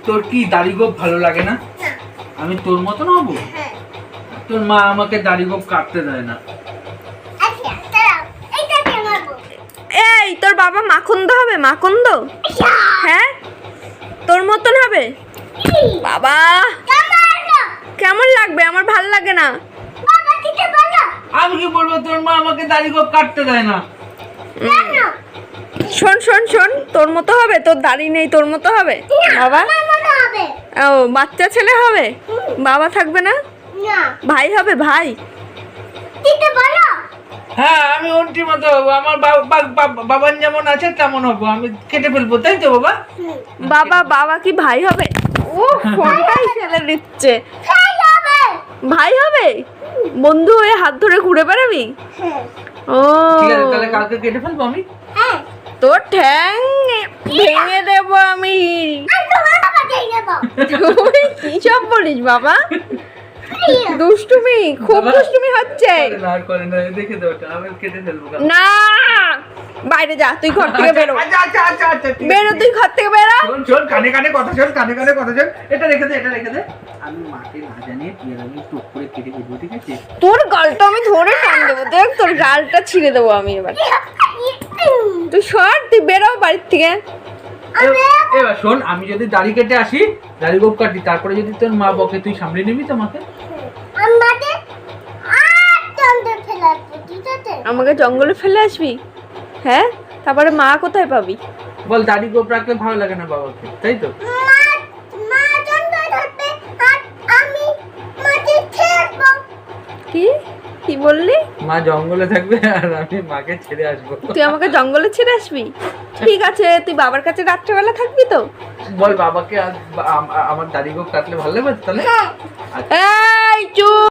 তোর কি দাড়ি গোপ ভালো লাগে না? আমি তোর মতন হবো? তোর মা আমাকে দাড়ি গোপ কাটতে দেয় না। এই তোর বাবা মাখন্দ হবে? মাখন্দ? হ্যাঁ, তোর মতন হবে? বাবা কেমন লাগবে? আমার ভাল লাগে না। আমি কি বলবো, তোর মা আমাকে দাড়ি গোপ কাটতে দেয় না। শোন শোন শোন, তোর মতো হবে? তোর দাড়ি নেই, তোর মতো হবে বাবা? ও বাচ্চা ছেলে হবে, বাবা থাকবে না? ভাই হবে? ভাই? হ্যাঁ, আমি ওন্টির মতো হবো। আমার বাবার যেমন আছে তেমন হবো। আমি কেটে ফেলবো, তাই তো বাবা? বাবা বাবা কি ভাই হবে? ও ফোনটাই ফেলে দিচ্ছে। ভাই হবে? বন্ধু হয়ে হাত ধরে ঘুরে বেড়াবি? ও ঠিক আছে, তাহলে কালকে কেটে ফেলবো আমি। তোর ঠ্যাং ভেঙে দেবো আমি। তুই কি সব বলিস বাবা? দুষ্টুমি, খুব দুষ্টুমি হচ্ছে। আর করে না, দেখে দাও, আমি কেটে ফেলবো। না, বাইরে যা, তুই ঘর থেকে বেরো। আচ্ছা, বেরো, তুই ঘর থেকে বেরো। শোন, কানে কানে কথা শোন, কানে কানে কথা শোন। এটা রেখে দে। আমি মাকে না জানিয়ে তুই আর আমি টুক করে কেটে ফেলবো, ঠিক আছে? তোর গালটা আমি ধরে টান দেবো, দেখ তোর গালটা ছিঁড়ে দেবো আমি এবার। তুই সর, তুই বেরো বাড়ির থেকে। এবার শোন, আমি যদি দাড়ি কেটে আসি, দাড়ি গোপ কাটি, তারপরে যদি তোর মা বকে, তুই সামলে নিবি তো মাকে? আমাকে জঙ্গলে ফেলে আসবি? হ্যাঁ, তারপরে মা কোথায় পাবি? বল, দাড়ি গোপ রাখলে ভালো লাগে না বাবাকে, তাই তো? কি কি বললি? মা জঙ্গলে থাকবে আর আমি মাকে ছেড়ে আসবো। তুই আমাকে জঙ্গলে ছেড়ে আসবি? ঠিক আছে, তুই বাবার কাছে রাত্রেবেলা থাকবি তো? বল, বাবাকে আমার দাড়ি গোপ কাটলে ভালো লাগবে তাহলে? এই চুপ।